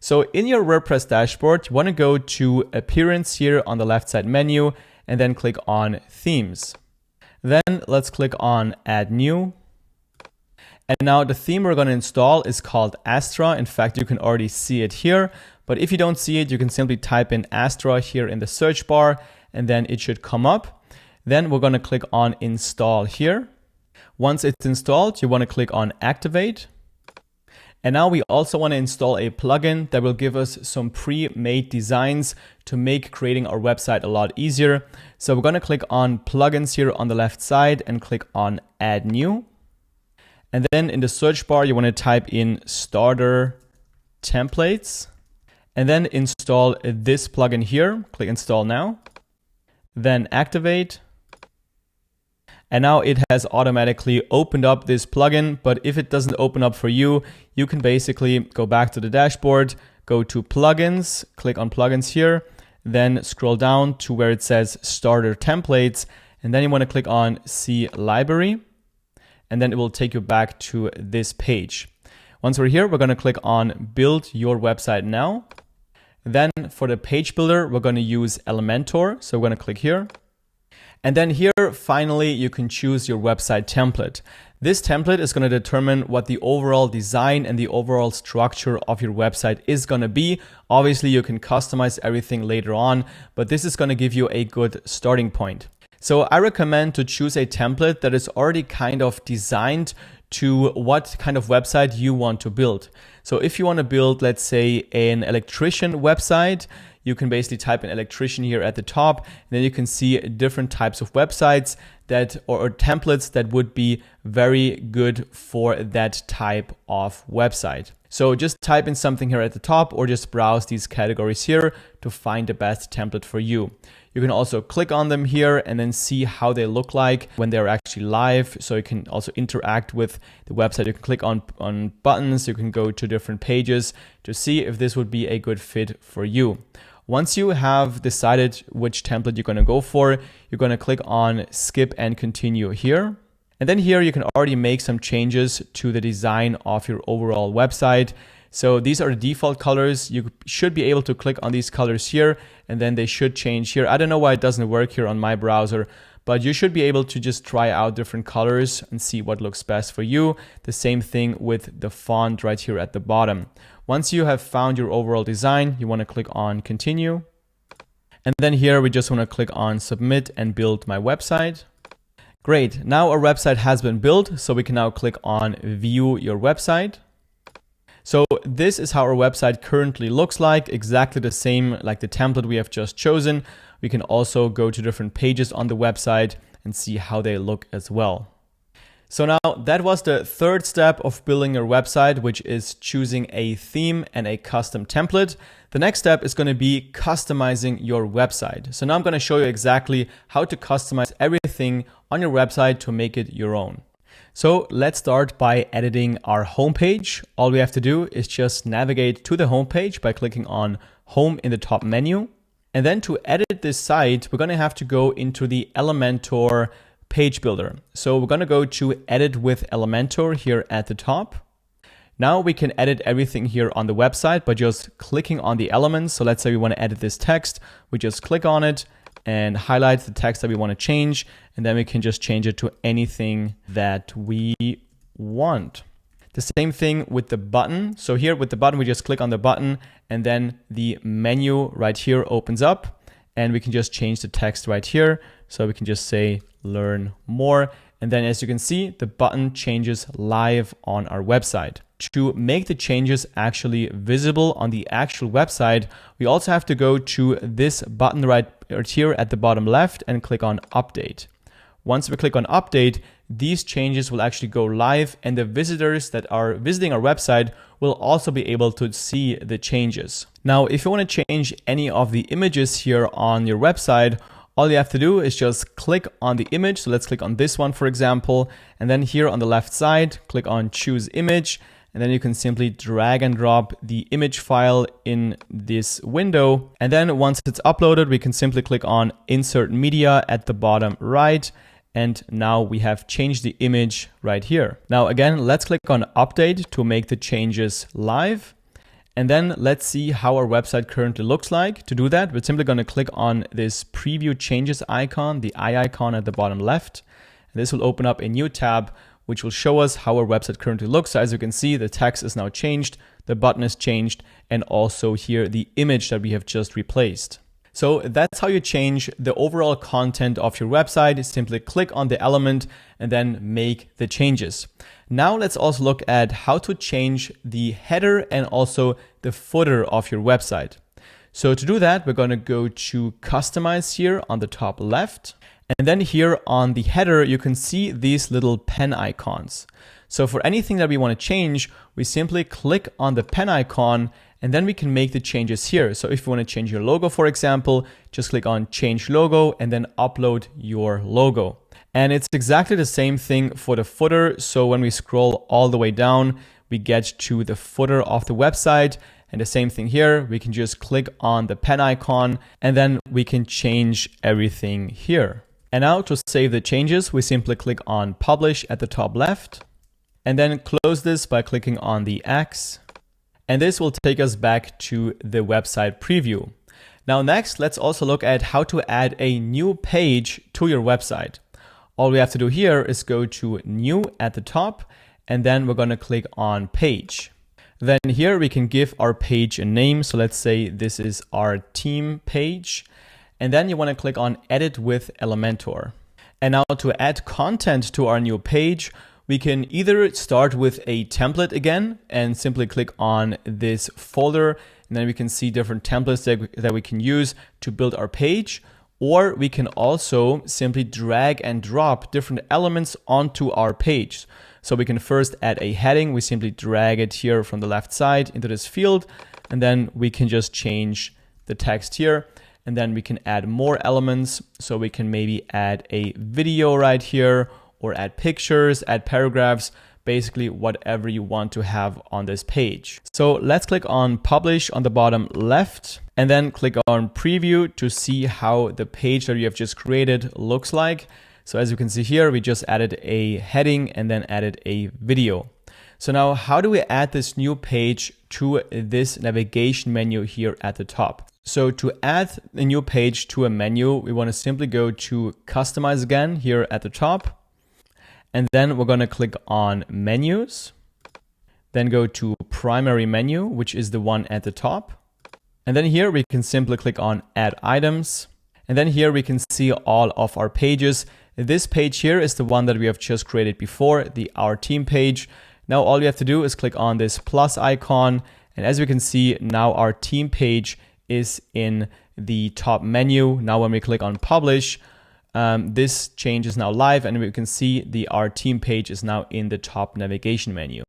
So in your WordPress dashboard, you want to go to Appearance here on the left side menu and then click on Themes. Then let's click on Add New. And now the theme we're going to install is called Astra. In fact, you can already see it here. But if you don't see it, you can simply type in Astra here in the search bar, and then it should come up. Then we're going to click on Install here. Once it's installed, you want to click on Activate. And now we also want to install a plugin that will give us some pre-made designs to make creating our website a lot easier. So we're going to click on Plugins here on the left side and click on Add New. And then in the search bar, you want to type in Starter Templates and then install this plugin here. Click Install Now, then Activate. And now it has automatically opened up this plugin. But if it doesn't open up for you, you can basically go back to the dashboard, go to Plugins, click on Plugins here, then scroll down to where it says Starter Templates. And then you want to click on See Library. And then it will take you back to this page. Once we're here, we're going to click on Build Your Website Now. Then for the page builder, we're going to use Elementor. So we're going to click here. And then here, finally, you can choose your website template. This template is going to determine what the overall design and the overall structure of your website is going to be. Obviously, you can customize everything later on, but this is going to give you a good starting point. So I recommend to choose a template that is already kind of designed to what kind of website you want to build. So if you want to build, let's say, an electrician website, you can basically type in electrician here at the top, and then you can see different types of websites that or templates that would be very good for that type of website. So just type in something here at the top or just browse these categories here to find the best template for you. You can also click on them here and then see how they look like when they're actually live. So you can also interact with the website. You can click on buttons. You can go to different pages to see if this would be a good fit for you. Once you have decided which template you're going to go for, you're going to click on Skip and Continue here. And then here you can already make some changes to the design of your overall website. So these are the default colors. You should be able to click on these colors here and then they should change here. I don't know why it doesn't work here on my browser, but you should be able to just try out different colors and see what looks best for you. The same thing with the font right here at the bottom. Once you have found your overall design, you want to click on Continue. And then here we just want to click on Submit and Build My Website. Great, now our website has been built, so we can now click on View Your Website. So this is how our website currently looks like, exactly the same like the template we have just chosen. We can also go to different pages on the website and see how they look as well. So now that was the third step of building your website, which is choosing a theme and a custom template. The next step is going to be customizing your website. So now I'm going to show you exactly how to customize everything on your website to make it your own. So let's start by editing our homepage. All we have to do is just navigate to the homepage by clicking on Home in the top menu. And then to edit this site, we're going to have to go into the Elementor page builder. So we're going to go to Edit with Elementor here at the top. Now we can edit everything here on the website by just clicking on the elements. So let's say we want to edit this text. We just click on it and highlight the text that we want to change. And then we can just change it to anything that we want. The same thing with the button. So here with the button, we just click on the button and then the menu right here opens up and we can just change the text right here. So we can just say learn more. And then as you can see, the button changes live on our website. To make the changes actually visible on the actual website, we also have to go to this button right here at the bottom left and click on Update. Once we click on Update, these changes will actually go live and the visitors that are visiting our website will also be able to see the changes. Now, if you want to change any of the images here on your website, all you have to do is just click on the image. So let's click on this one, for example, and then here on the left side, click on Choose Image. And then you can simply drag and drop the image file in this window. And then once it's uploaded, we can simply click on Insert Media at the bottom right. And now we have changed the image right here. Now again, let's click on Update to make the changes live. And then let's see how our website currently looks like. To do that, we're simply going to click on this preview changes icon, the eye icon at the bottom left. And this will open up a new tab, which will show us how our website currently looks. So as you can see, the text is now changed, the button is changed, and also here the image that we have just replaced. So that's how you change the overall content of your website. Simply click on the element and then make the changes. Now let's also look at how to change the header and also the footer of your website. So to do that, we're going to go to Customize here on the top left. And then here on the header, you can see these little pen icons. So for anything that we want to change, we simply click on the pen icon and then we can make the changes here. So if you want to change your logo, for example, just click on Change Logo and then upload your logo. And it's exactly the same thing for the footer. So when we scroll all the way down, we get to the footer of the website. And the same thing here, we can just click on the pen icon and then we can change everything here. And now to save the changes, we simply click on Publish at the top left and then close this by clicking on the X. And this will take us back to the website preview. Now next, let's also look at how to add a new page to your website. All we have to do here is go to New at the top, and then we're going to click on Page. Then here we can give our page a name. So let's say this is our team page. And then you want to click on Edit with Elementor. And now to add content to our new page, we can either start with a template again and simply click on this folder, and then we can see different templates that we can use to build our page. Or we can also simply drag and drop different elements onto our page. So we can first add a heading. We simply drag it here from the left side into this field, and then we can just change the text here. And then we can add more elements. So we can maybe add a video right here, or add pictures, add paragraphs, basically whatever you want to have on this page. So let's click on Publish on the bottom left and then click on Preview to see how the page that you have just created looks like. So as you can see here, we just added a heading and then added a video. So now how do we add this new page to this navigation menu here at the top? So to add a new page to a menu, we want to simply go to Customize again here at the top. And then we're going to click on Menus, then go to Primary Menu, which is the one at the top. And then here we can simply click on Add Items. And then here we can see all of our pages. This page here is the one that we have just created before, the Our Team page. Now all you have to do is click on this plus icon. And as we can see, now our team page is in the top menu. Now when we click on Publish, this change is now live and we can see Our Team page is now in the top navigation menu.